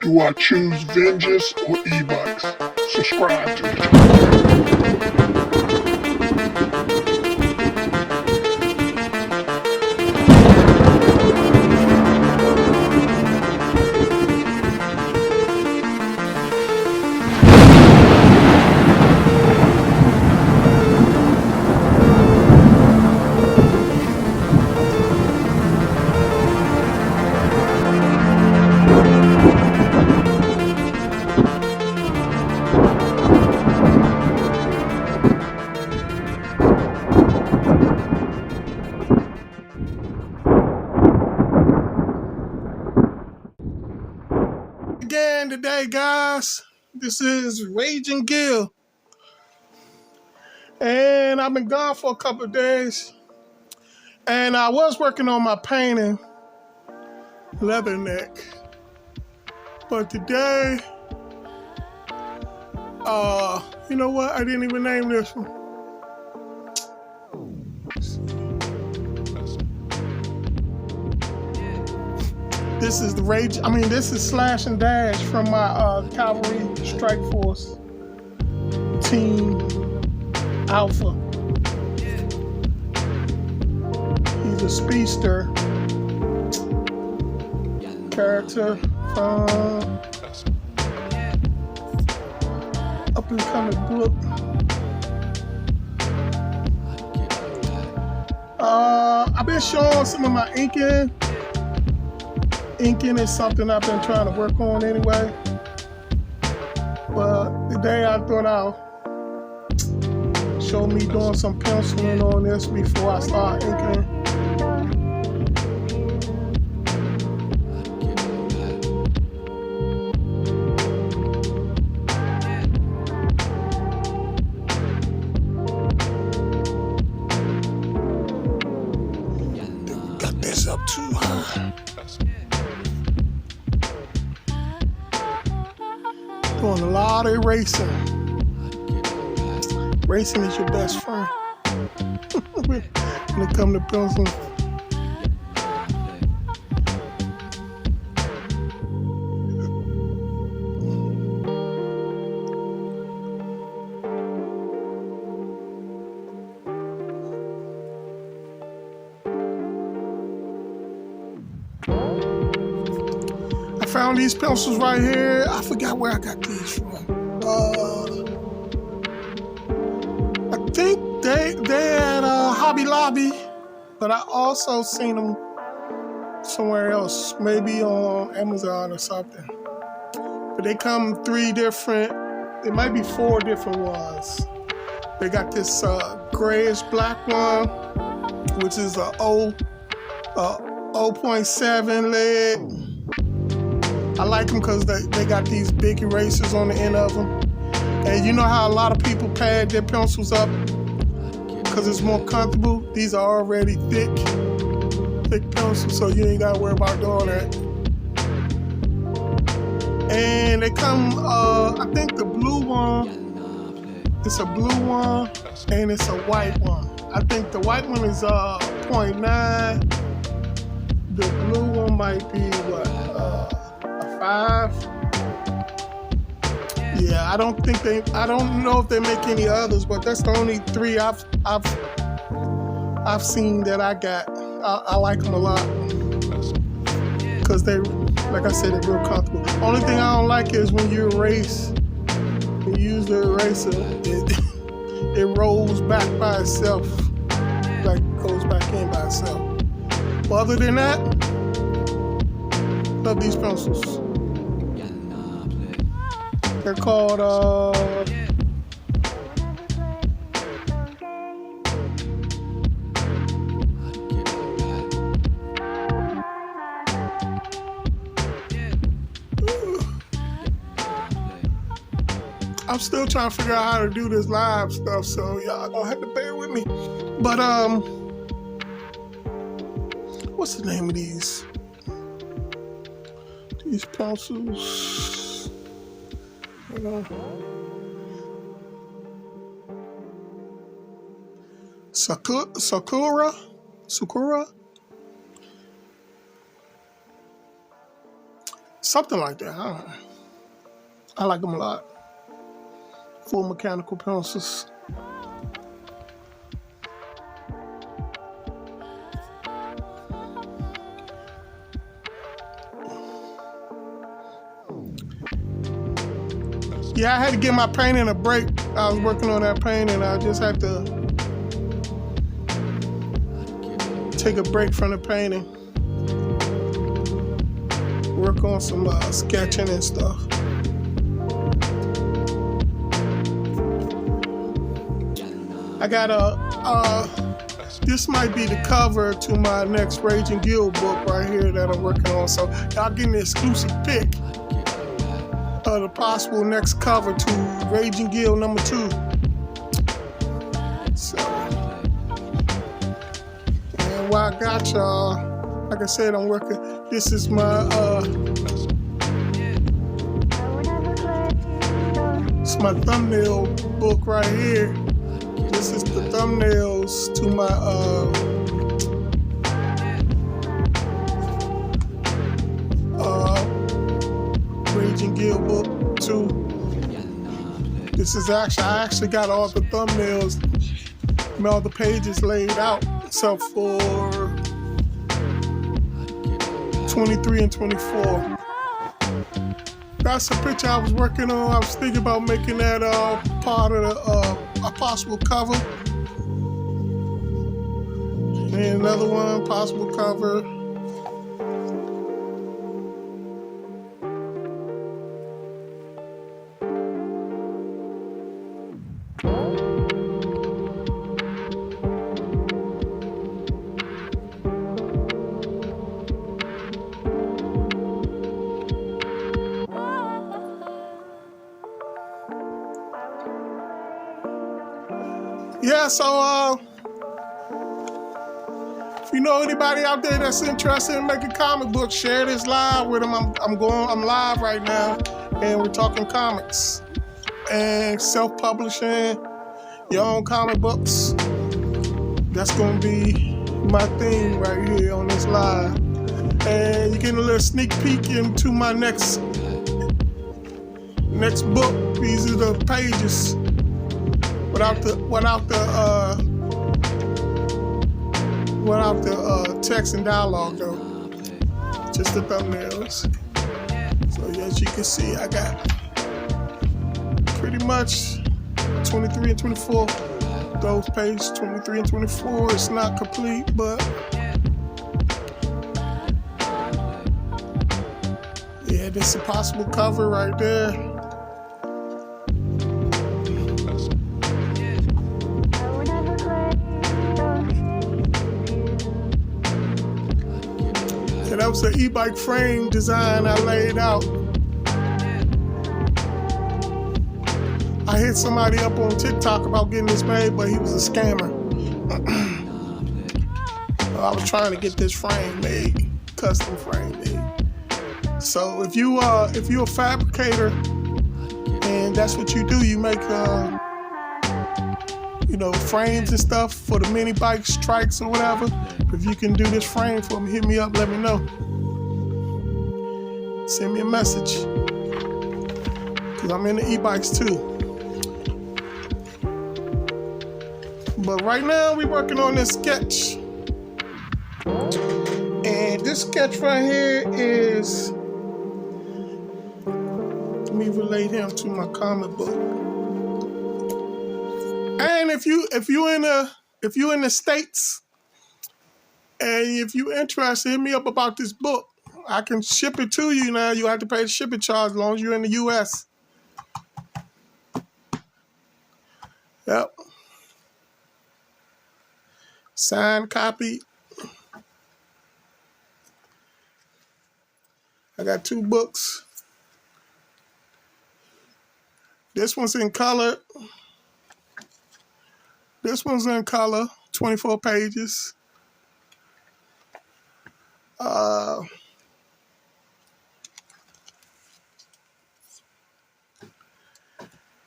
Do I choose vengeance or e-bikes? Subscribe to the channel. Again today, guys. This is Raging Gill, and I've been gone for a couple of days, and I was working on my painting, Leatherneck, but today, you know what? I didn't even name this one. This is this is Slash and Dash from my Calvary Strikeforce Team Alpha. He's a speedster character from up and coming book. I've been showing some of my inking. Inking is something I've been trying to work on anyway. But today I thought I'll show me doing some penciling on this before I start inking. Got this up too high. Doing a lot of erasing. Racing is your best friend when it comes to pencil. I found these pencils right here. I forgot where I got these from. I think they at Hobby Lobby, but I also seen them somewhere else, maybe on Amazon or something. But they come it might be 4 different ones. They got this grayish black one, which is a 0.7 lead. I like them because they got these big erasers on the end of them. And you know how a lot of people pad their pencils up because it's more comfortable? These are already thick pencils, so you ain't got to worry about doing that. And they come, I think the blue one, it's a blue one, and it's a white one. I think the white one is 0.9. The blue one might be, what, 5. Yeah, I don't know if they make any others, but that's the only 3 I've seen that I got. I like them a lot because they, like I said, they're real comfortable. Only thing I don't like is when you erase, when you use the eraser, it rolls back by itself, like goes back in by itself. But other than that, love these pencils. They're called, I'm still trying to figure out how to do this live stuff, so y'all gonna have to bear with me. But, what's the name of these pencils? Sakura. something like that. I don't know. I like them a lot. Full mechanical pencils. Yeah, I had to give my painting a break. I was working on that painting. I just had to take a break from the painting. Work on some sketching and stuff. I got this might be the cover to my next Raging Guild book right here that I'm working on. So y'all getting an exclusive pick of the possible next cover to Raging Guild number 2. So, and while I got y'all, like I said, I'm working. This is my it's my thumbnail book right here. This is the thumbnails to my Raging Guild book 2. This is I actually got all the thumbnails, all the pages laid out, except for 23 and 24. That's a picture I was working on. I was thinking about making that part of a possible cover. And another one, possible cover. Yeah, so if you know anybody out there that's interested in making comic books, share this live with them. I'm live right now, and we're talking comics and self-publishing your own comic books. That's gonna be my thing right here on this live, and you're getting a little sneak peek into my next book. These are the pages. Without the text and dialogue though, just the thumbnails. So as you can see, I got pretty much 23 and 24. Those pages 23 and 24. It's not complete, but yeah, this is a possible cover right there. That was the e-bike frame design I laid out. I hit somebody up on TikTok about getting this made, but he was a scammer. I was trying to get this frame made, custom frame made. So if you're a fabricator and that's what you do, you make frames and stuff for the mini bikes, trikes, or whatever. If you can do this frame for me, hit me up, let me know. Send me a message, because I'm into e-bikes too. But right now, we're working on this sketch. And this sketch right here is, let me relate him to my comic book. And if you're in the States, and if you're interested, hit me up about this book. I can ship it to you now. You have to pay the shipping charge as long as you're in the U.S. Yep. Signed copy. I got 2 books. This one's in color. This one's in color, 24 pages.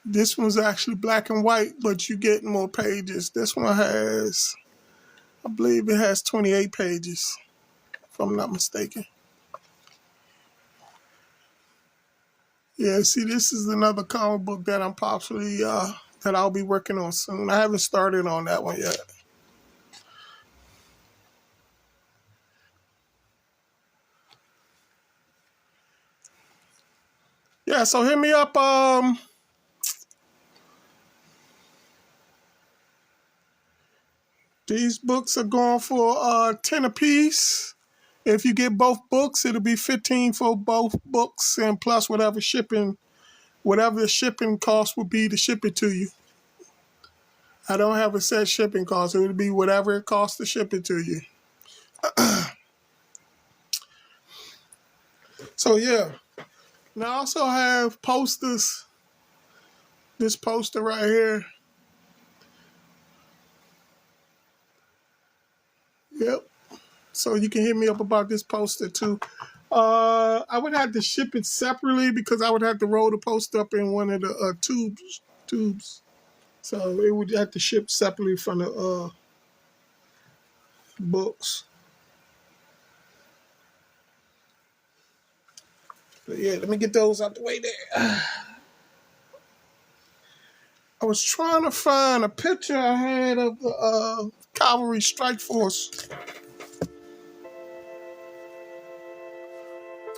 This one's actually black and white, but you get more pages. This one has, I believe it has 28 pages, if I'm not mistaken. Yeah, see, this is another comic book that I'm possibly that I'll be working on soon. I haven't started on that one yet. Yeah, so hit me up. These books are going for 10 apiece. If you get both books, it'll be 15 for both books, and plus whatever the shipping cost would be to ship it to you. I don't have a set shipping cost. It would be whatever it costs to ship it to you. So yeah. Now I also have posters. This poster right here. Yep. So you can hit me up about this poster too. I would have to ship it separately because I would have to roll the poster up in one of the tubes. So it would have to ship separately from the books. But yeah, let me get those out the way there. I was trying to find a picture I had of the Calvary Strikeforce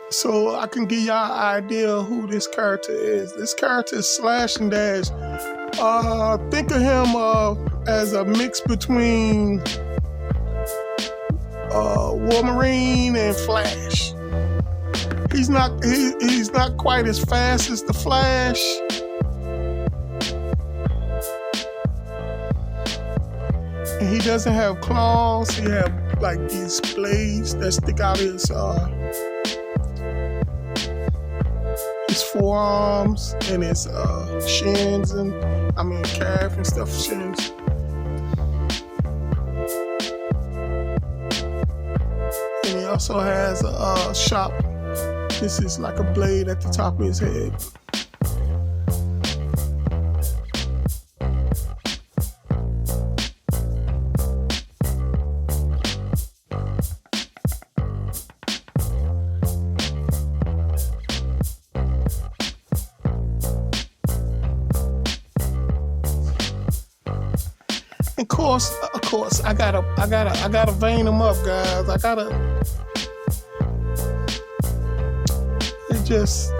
so I can give y'all an idea of who this character is. This character is Slash and Dash. Think of him as a mix between Wolverine and Flash. He's not quite as fast as the Flash. And he doesn't have claws. He have like these blades that stick out his forearms and his shins and calf and stuff, shins. And he also has a sharp. This is like a blade at the top of his head. Of course, I gotta vein them up, guys.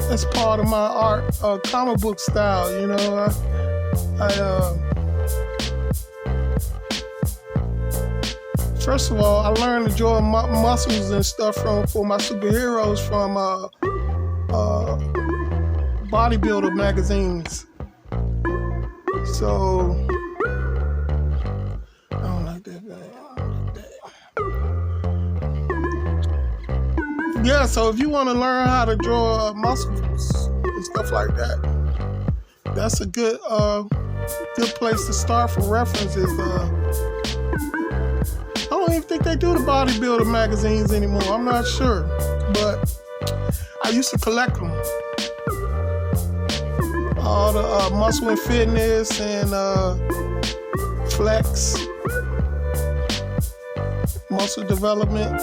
It's part of my art, comic book style. You know, first of all, I learned to draw muscles and stuff for my superheroes from bodybuilder magazines. So. Yeah, so if you want to learn how to draw muscles and stuff like that, that's a good place to start for references. I don't even think they do the bodybuilder magazines anymore. I'm not sure, but I used to collect them. All the Muscle and Fitness and Flex, Muscle Development.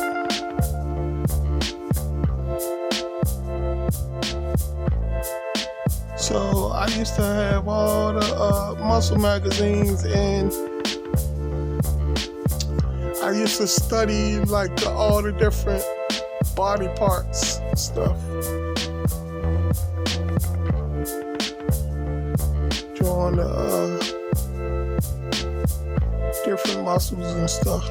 So I used to have all the muscle magazines, and I used to study like all the different body parts and stuff. Drawing the different muscles and stuff.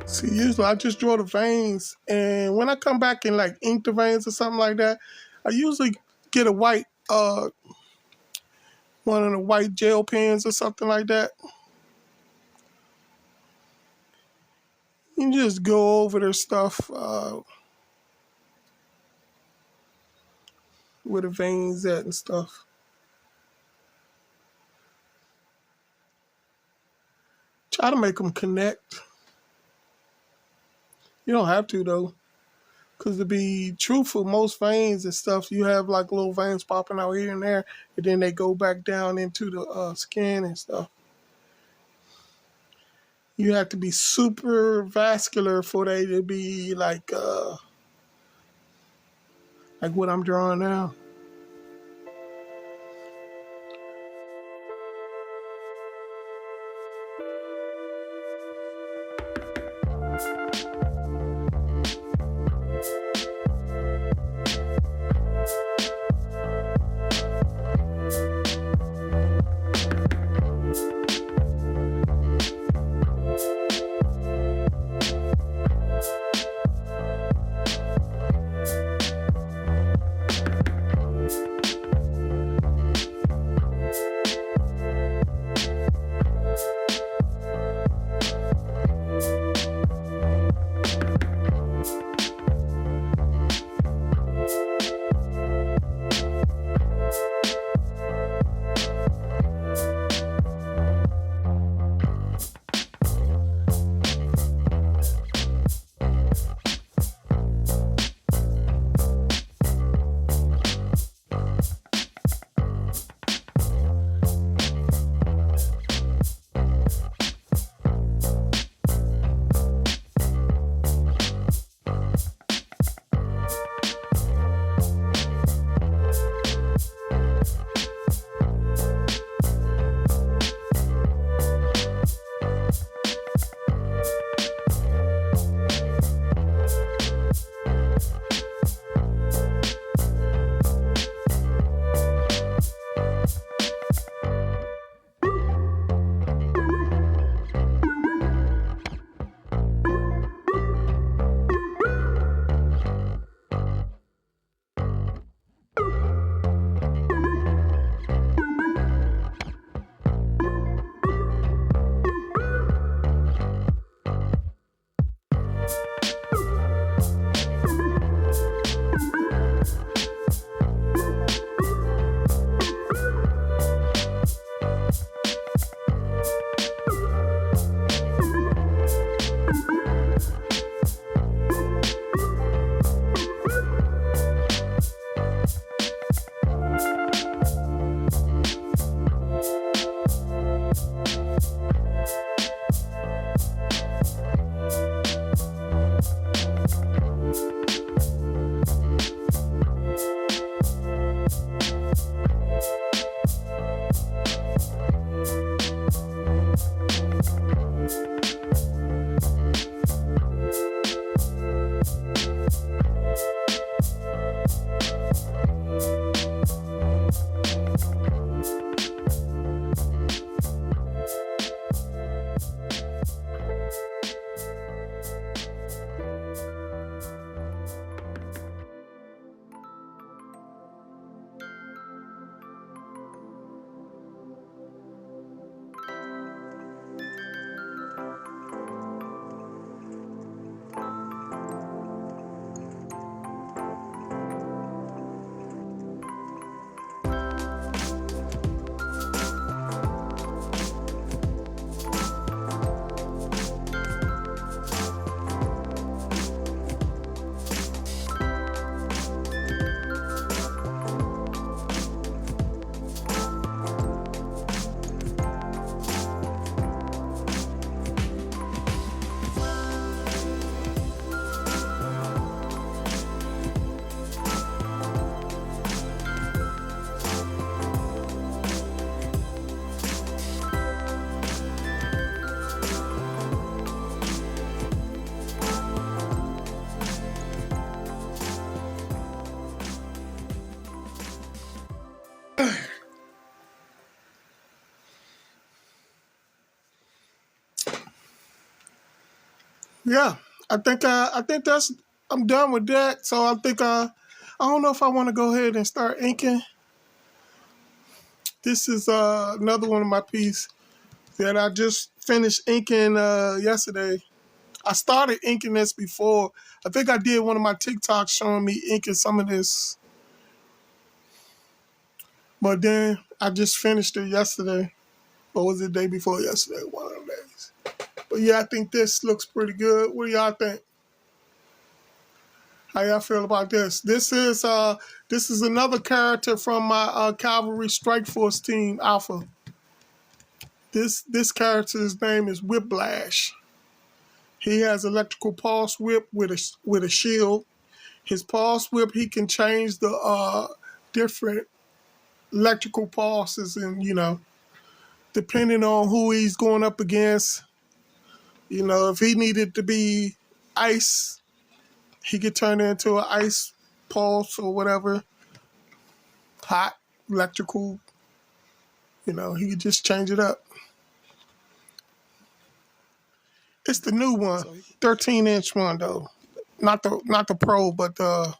See, usually I just draw the veins, and when I come back and like ink the veins or something like that, I usually get a white, one of the white gel pens or something like that. You just go over their stuff where the veins at and stuff. Try to make them connect. You don't have to though. Because to be truthful, most veins and stuff, you have like little veins popping out here and there, and then they go back down into the skin and stuff. You have to be super vascular for they to be like what I'm drawing now. Yeah, I think that's I'm done with that. So I don't know if I want to go ahead and start inking. This is another one of my pieces that I just finished inking yesterday. I started inking this before. I think I did one of my TikToks showing me inking some of this, but then I just finished it yesterday. Or was it the day before yesterday? One of them days. But yeah, I think this looks pretty good. What do y'all think? How y'all feel about this? This is another character from my Calvary Strikeforce team, Alpha. This character's name is Whiplash. He has electrical pulse whip with a shield. His pulse whip, he can change the different electrical pulses, and depending on who he's going up against. If he needed to be ice, he could turn it into an ice pulse or whatever. Hot, electrical. He could just change it up. It's the new one, 13-inch one though. Not the Pro, but the.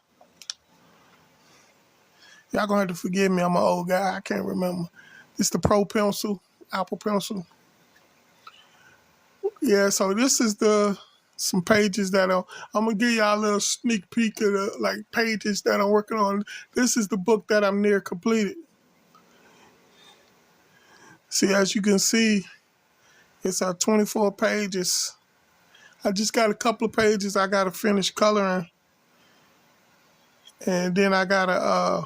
Y'all gonna have to forgive me. I'm an old guy. I can't remember. It's the Pro pencil, Apple pencil. Yeah. So this is some pages that I'm gonna give y'all a little sneak peek of the pages that I'm working on. This is the book that I'm near completed. See, as you can see, it's 24 pages. I just got a couple of pages I gotta finish coloring, and then I gotta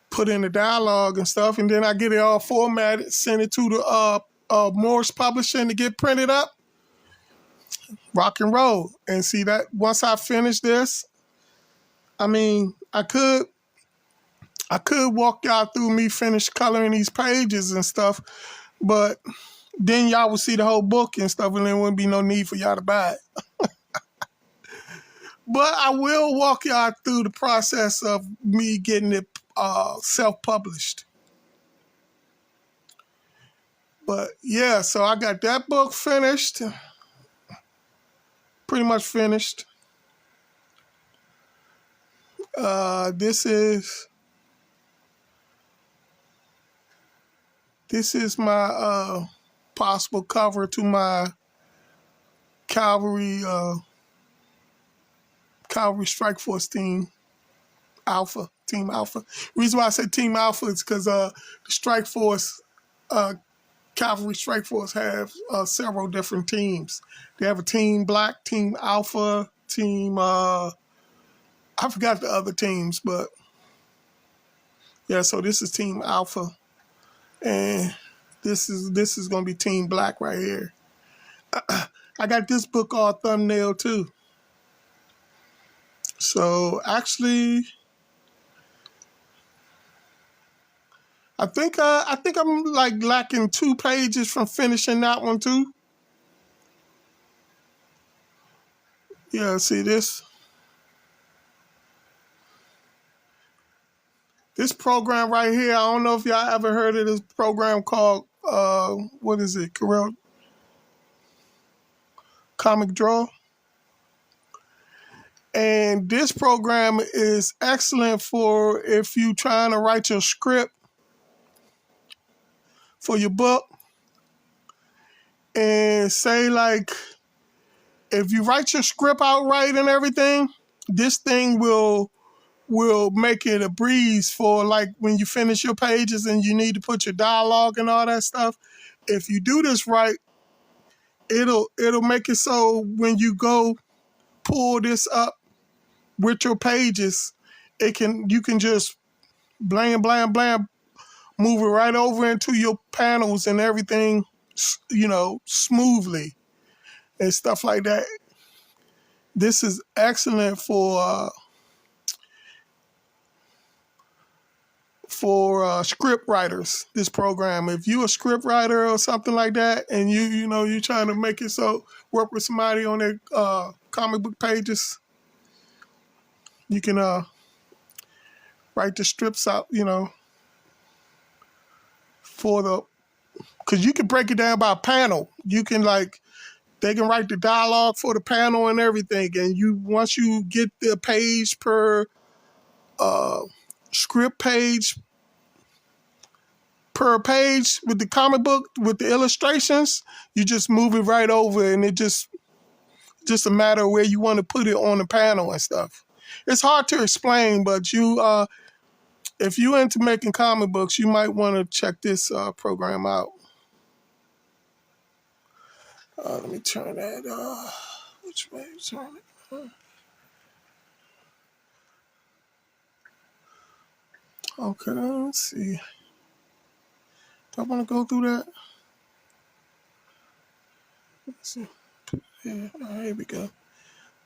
put in the dialogue and stuff, and then I get it all formatted, send it to the Morse Publishing to get printed up. Rock and roll. And see that once I finish this, I could walk y'all through me finish coloring these pages and stuff, but then y'all will see the whole book and stuff, and there wouldn't be no need for y'all to buy it. But I will walk y'all through the process of me getting it self-published. But yeah, so I got that book finished, pretty much finished. This is my possible cover to my Calvary Strikeforce team Alpha. Team Alpha. The reason why I say Team Alpha is because the Strikeforce, Calvary Strikeforce have several different teams. They have a Team Black, Team Alpha, Team I forgot the other teams, but yeah. So this is Team Alpha, and this is gonna be Team Black right here. I got this book all thumbnail too. So actually, I think I'm lacking 2 pages from finishing that one too. Yeah, see this program right here. I don't know if y'all ever heard of this program called what is it? Corel Comic Draw. And this program is excellent for if you're trying to write your script for your book. And say if you write your script out right and everything, this thing will make it a breeze for when you finish your pages and you need to put your dialogue and all that stuff. If you do this right, it'll make it so when you go pull this up with your pages, you can just blam, blam, blam, move it right over into your panels and everything, smoothly and stuff like that. This is excellent for script writers. This program, if you're a script writer or something like that, and you're trying to make it so work with somebody on their comic book pages, you can write the strips out, because you can break it down by panel. You can they can write the dialogue for the panel and everything, and once you get the page per script page per page with the comic book with the illustrations, you just move it right over, and it just a matter of where you want to put it on the panel and stuff. It's hard to explain, but if you're into making comic books, you might want to check this program out. Let me turn that, which way turn it? Okay, let's see. Do I want to go through that? Let's see. Yeah, here we go.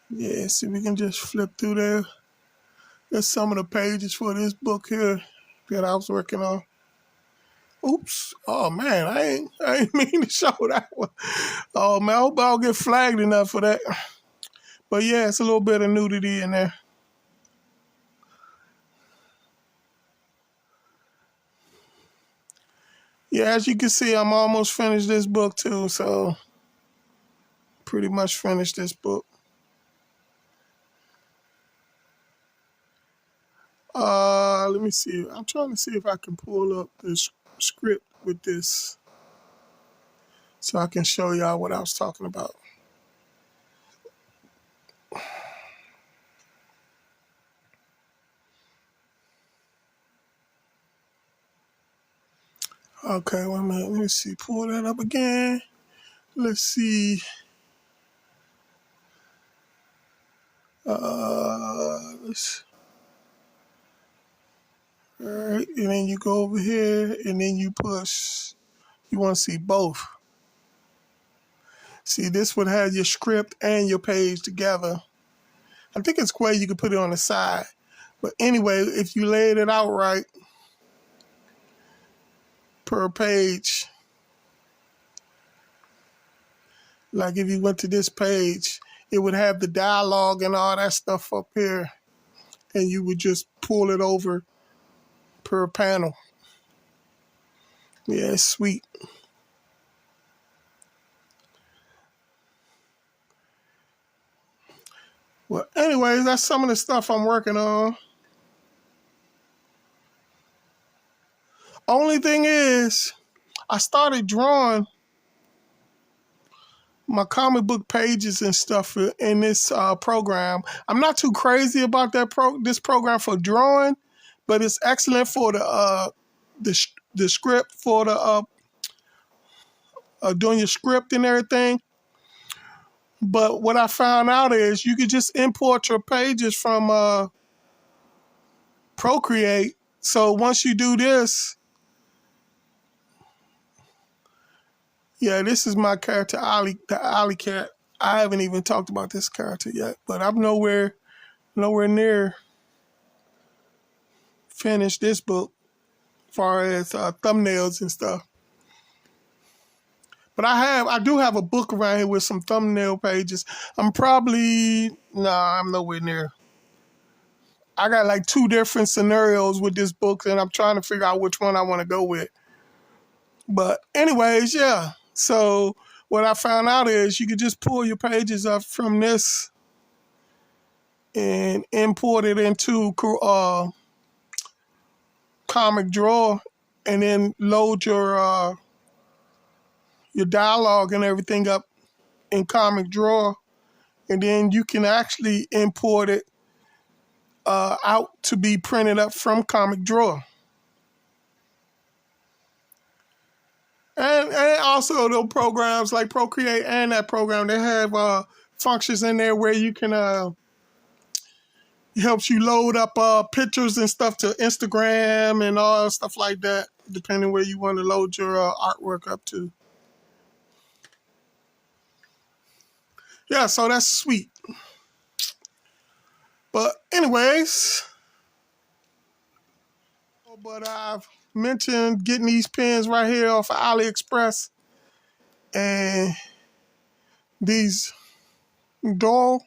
Yeah, see, we can just flip through there. There's some of the pages for this book here that I was working on. Oops. Oh, man, I ain't mean to show that one. Oh, man, I hope I don't get flagged enough for that. But, yeah, it's a little bit of nudity in there. Yeah, as you can see, I'm almost finished this book, too, so pretty much finished this book. Let me see. I'm trying to see if I can pull up this script with this so I can show y'all what I was talking about. Okay, wait a minute. Let me see. Pull that up again. Let's see. Let's. All right, and then you go over here, and then you push. You want to see both. See, this would have your script and your page together. I think it's great you can put it on the side. But anyway, if you laid it out right per page, like if you went to this page, it would have the dialogue and all that stuff up here, and you would just pull it over per panel. Yeah, it's sweet. Well, anyways, that's some of the stuff I'm working on. Only thing is, I started drawing my comic book pages and stuff in this program. I'm not too crazy about this program for drawing, but it's excellent for the script for the doing your script and everything. But what I found out is you could just import your pages from Procreate. So once you do this, yeah, this is my character, Ollie, the Ollie cat. I haven't even talked about this character yet, but I'm nowhere near finished this book as far as thumbnails and stuff. But I do have a book around here with some thumbnail pages. I'm nowhere near. I got like 2 different scenarios with this book, and I'm trying to figure out which one I want to go with. But anyways, yeah. So what I found out is you could just pull your pages up from this and import it into Comic Draw, and then load your dialogue and everything up in Comic Draw, and then you can actually import it out to be printed up from Comic Draw. And also those programs like Procreate and that program, they have functions in there where you can it helps you load up pictures and stuff to Instagram and all stuff like that, depending where you want to load your artwork up to. Yeah, so that's sweet. But anyways, but I've mentioned getting these pens right here off of AliExpress, and these dull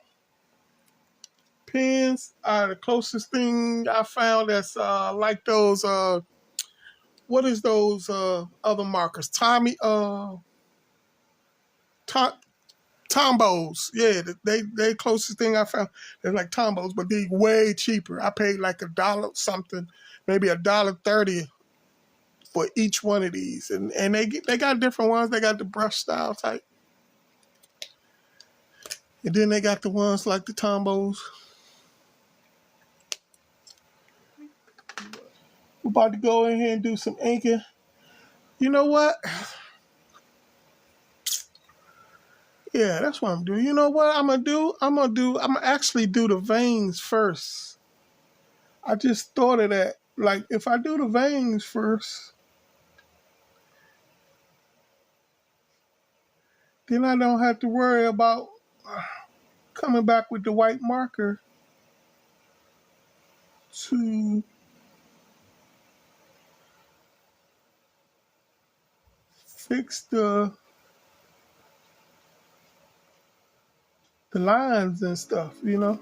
pens are the closest thing I found that's like those what is those other markers? Tombos. Yeah, they closest thing I found. They're like Tombos, but they're way cheaper. I paid like $1 something, maybe $1.30 for each one of these, and they got different ones. They got the brush style type, and then they got the ones like the Tombos. We're about to go in here and do some inking. You know what? Yeah, that's what I'm doing. You know what I'm gonna do? I'm gonna actually do the veins first. I just thought of that. Like, if I do the veins first, then I don't have to worry about coming back with the white marker to fix the lines and stuff, you know?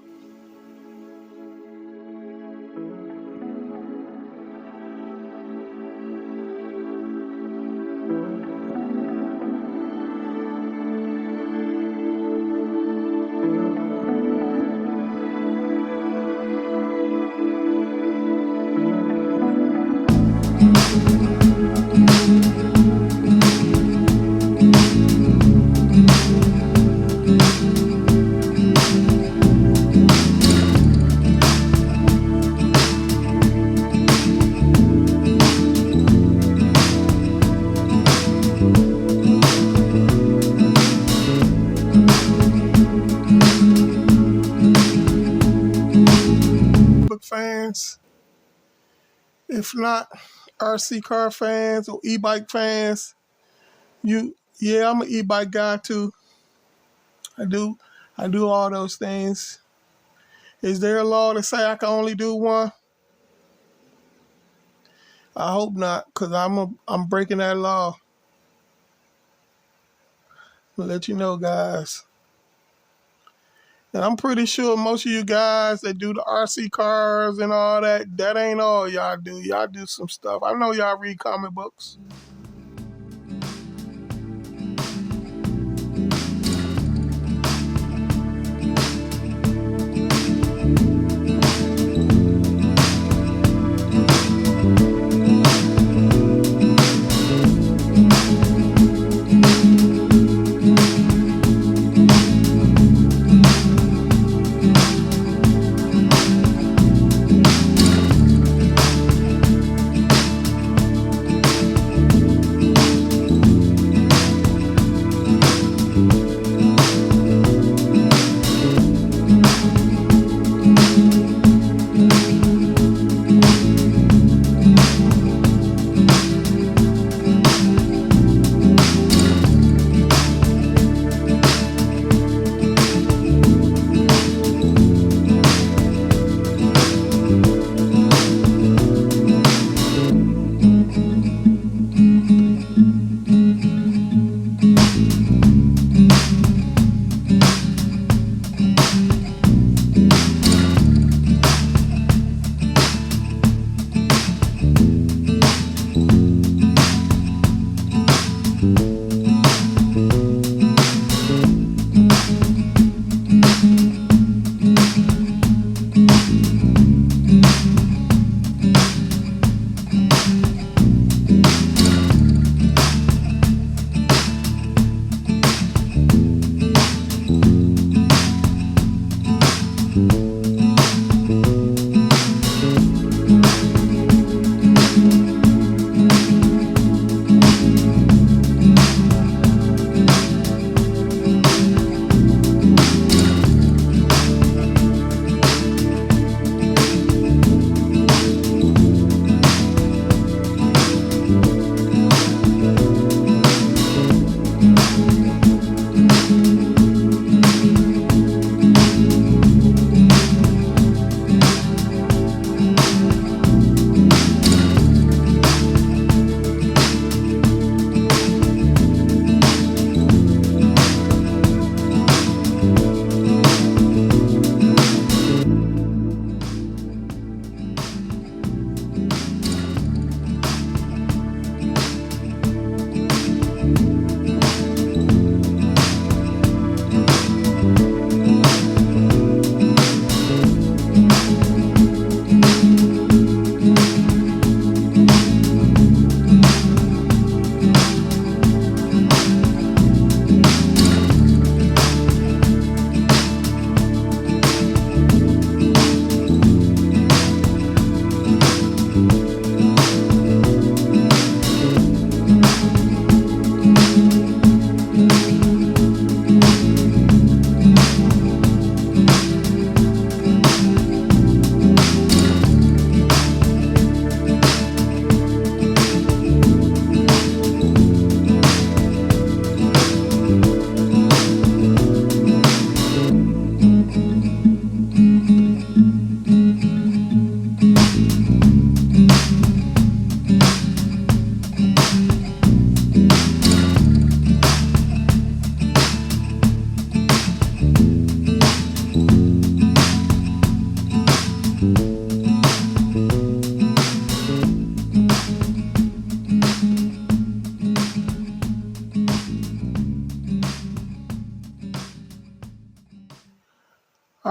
Book fans, if not RC car fans or e-bike fans, yeah, I'm an e-bike guy too. I do I do all those things. Is there a law to say I can only do one? I hope not, cause I'm breaking that law. I'll let you know, guys. And I'm pretty sure most of you guys that do the RC cars and all that, that ain't all y'all do. Y'all do some stuff. I know y'all read comic books.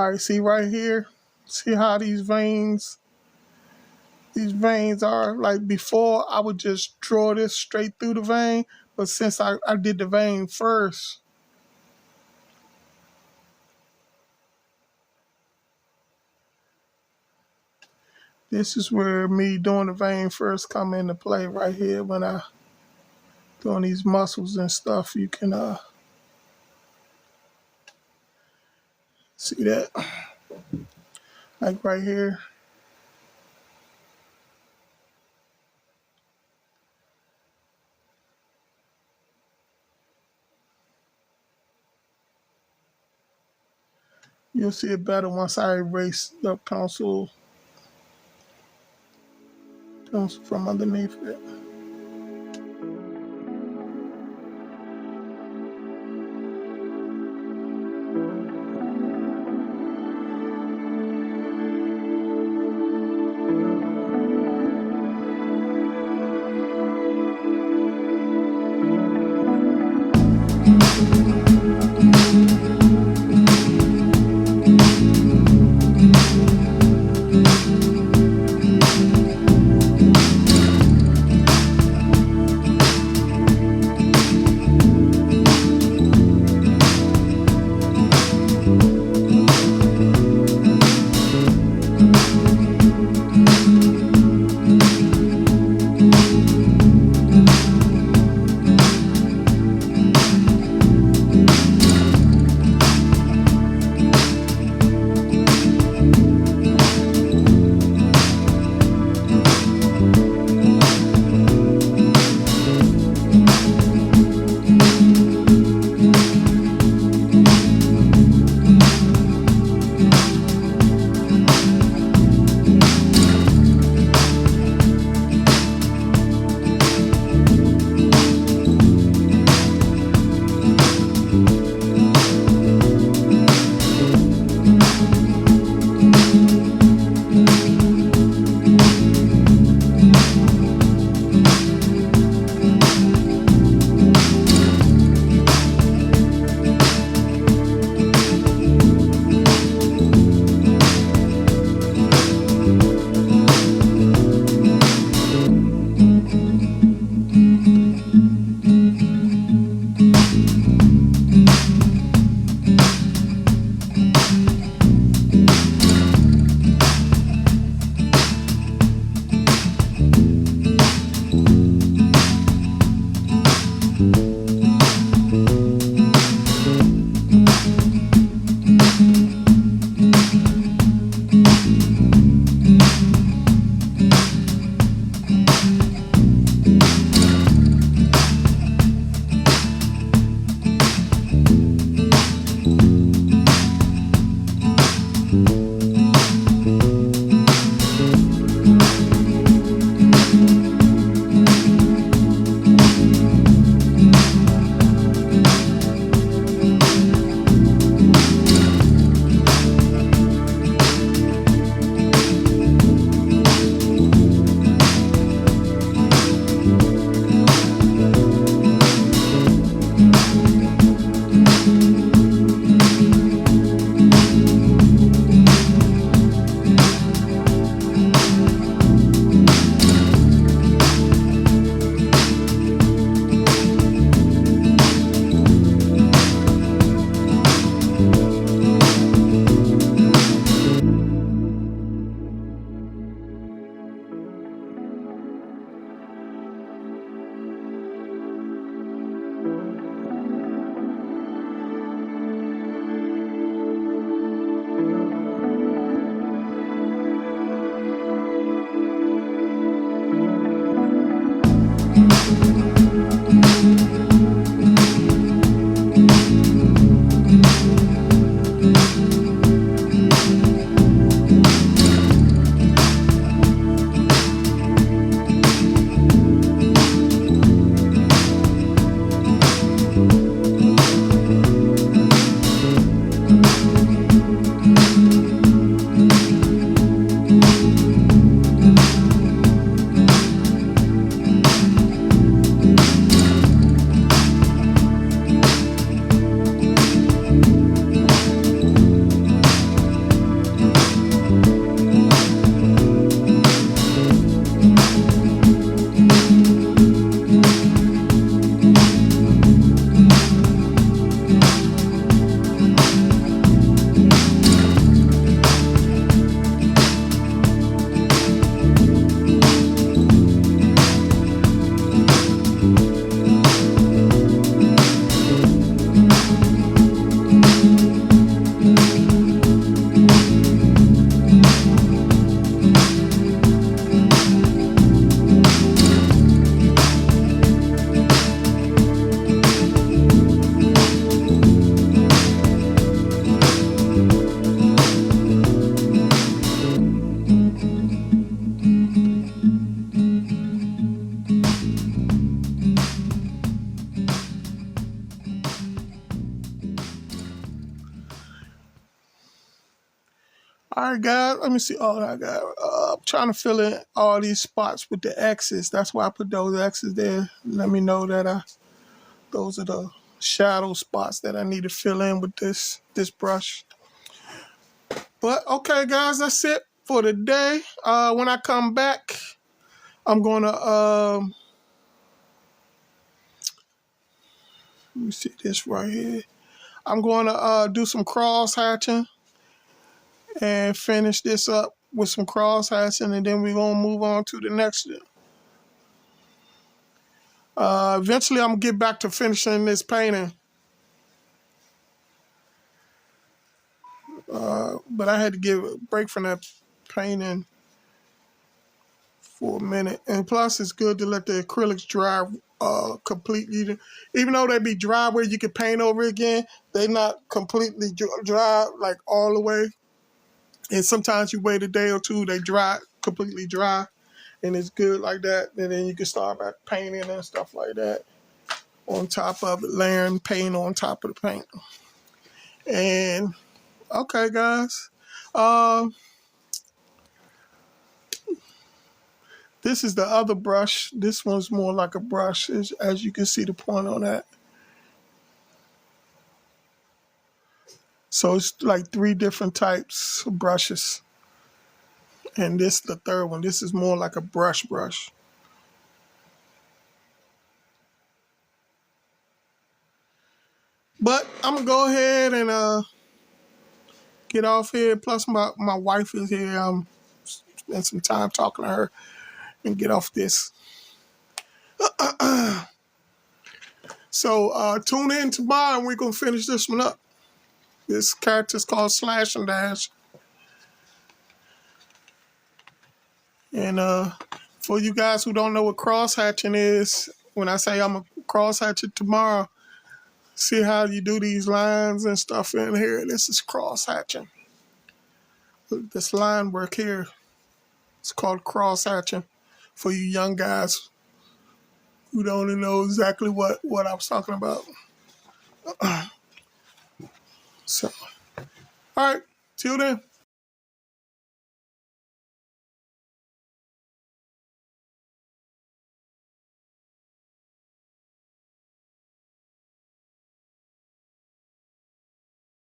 All right, see right here? See how these veins are? Like before, I would just draw this straight through the vein, but since I did the vein first, this is where me doing the vein first come into play right here when I doing these muscles and stuff. You can see that, like right here. You'll see it better once I erase the pencil from underneath it. All right, guys, let me see. Oh, I got. I'm trying to fill in all these spots with the X's. That's why I put those X's there. Let me know that those are the shadow spots that I need to fill in with this brush. But okay, guys, that's it for today. When I come back, I'm gonna let me see this right here. I'm gonna do some cross hatching and finish this up with some cross hatching, and then we're gonna move on to the next. Eventually, I'm gonna get back to finishing this painting. But I had to give a break from that painting for a minute. And plus, it's good to let the acrylics dry completely. Even though they be dry where you can paint over again, they not completely dry, like all the way. And sometimes you wait a day or two, they dry, completely dry. And it's good like that. And then you can start back painting and stuff like that on top of it, layering paint on top of the paint. And okay, guys. This is the other brush. This one's more like a brush, as you can see the point on that. So it's like 3 different types of brushes. And this is the third one. This is more like a brush. But I'm going to go ahead and get off here. Plus my wife is here. Spend some time talking to her and get off this. So tune in tomorrow and we're going to finish this one up. This character is called Slash and Dash. And for you guys who don't know what cross hatching is, when I say I'm going to cross hatch it tomorrow, see how you do these lines and stuff in here. This is cross hatching. This line work here, it's called cross hatching for you young guys who don't know exactly what I was talking about. So, all right, till then.